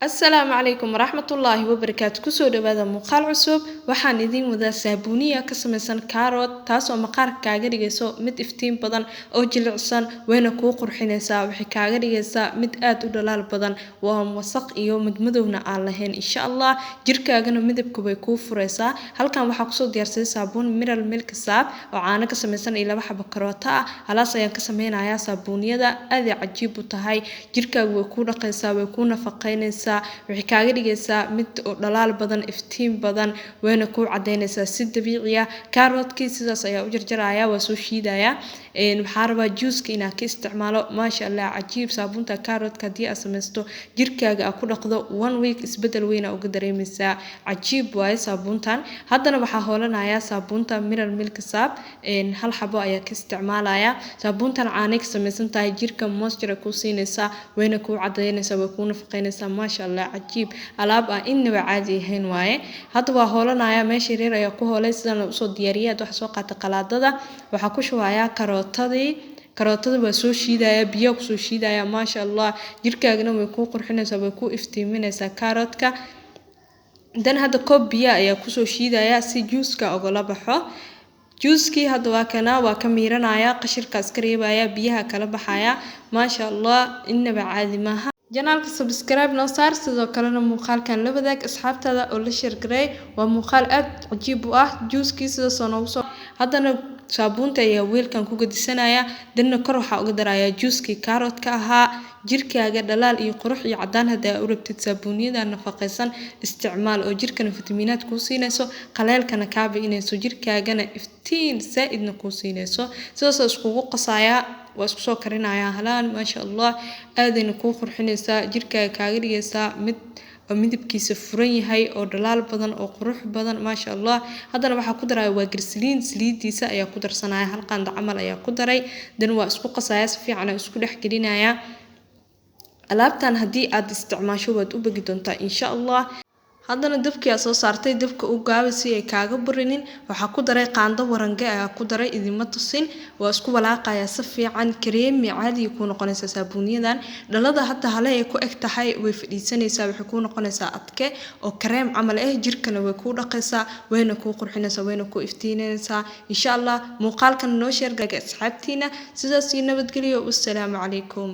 السلام عليكم ورحمة الله وبركاته كسو دبادة مقال عصوب waxaan idin wadaa saabuuniya ka samaysan carrot taas oo maqaarka kaaga dhigayso mid iftiin badan oo jilicsan wayna kuu qurxinaysaa waxay kaaga dhigaysaa mid aad u dhalaal badan waa wasaq iyo mid madowna aan lahayn insha Allah jirkaagana midabku way kuu furaysaa halkan waxaa kusoo diyaarsaday saabuun mineral milk saab oo caano ka samaysan iyo 2 xabo karoota ah halaas ayaan ka samaynayaa saabuuniyada aad ay cajiib u tahay jirkaagu way kuu dhaqaysaa way kuu nafaqaynaysaa waxay kaaga dhigaysaa mid dhalaal badan iftiin badan wayna ku cadeynaysaa si dabiici ah carrot-kii sidaas ayaa u jarjarayaa waa soo shiidayaa waxaan rabaa juice-ka inaan ka isticmaalo maasha Allah cajiib saabuunta carrot-ka hadii aad samaysto jirkaaga aad ku dhaqdo 1 week isbedel weyn aad uga dareemaysaa cajiib waaye saabuuntan haddana waxaa hoolanayaa saabuunta mineral milk saab hal xabo ayaa ka isticmaalayaa saabuuntan caanay ka samaysan tahay jirka moisture ku siinaysaa wayna ku cadeynaysaa way ku nafaqaynaysaa maasha Allah cajiib alaab ah inaba caadi ahayn waaye hadda waa hoolanayaa meesha reer ayaa ku hoolay sidaan u soo diyaariyay waxa soo qaata qalaadada waxa ku shubayaa karootada waa soo shiidaya biyo ku soo shiidaya maasha Allah jirkaagana way ku qurxinaysaa way ku iftiiminaysaa carrot-ka dan hadda koob biyo ayaa ku soo shiidaya si juice-ka uga la baxo juice-kii hadda waa ka miiranaya qashirkaas ka reebaya biyaha kala baxaya maasha Allah inaba caadi maaha janaalka subscribe noo saar sidoo kalena muuqaalkan la wadaag asxaabtada oo la share garay waa muuqaal aad cajiib u ah juice-kii sida soo noogu soo haddana saabuunta ayaa weelkan ku gadisanaya danna kor waxa uga darayaa juice-kii carrot-ka ahaa jirkaaga dhalaal iyo qurux iyo cadaan hadaa u rabtid saabuuniyada nafaqaysan isticmaal oo jirkana fitamiinaad ku siinayso qaleelkana ka baainayso jirkaagana iftiin saaidna ku siinayso sidaas iskugu qasaya waa isku soo karinayaa halaan maasha Allah aadayna ku qurxinaysaa jirkaaga kaaga dhigaysaa mid midabkiisa furan yahay oo dhalaal badan oo qurux badan maasha Allah haddana waxa ku daray waa glycerin saliidiisa ayaa ku darsanaya hal qaando camal ayaa ku daray dan waa isku qasaya si fiican isku dhex gelinaya alaabtan hadii aad isticmaasho waad u bagi doontaa insha Allah haddana dabkii aad soo saartay dabka u gaabi si ay kaaga burinin waxa ku daray qaando warange ayaa ku daray idima tusin waa isku walaaqaya si fiican kareemi caadi ku noqonaysa saabuuniyadan dhalada hadda hale ay ku eg tahay way fadhiisanaysaa waxay ku noqonaysaa adke oo kareem camal ah jirkana way ku dhaqaysaa wayna ku qurxinaysaa wayna ku iftiinaysaa insha Allah muuqaalkan noo share gaga asxaabtiina sidaas nabadgeliyo wassalaamu calaykum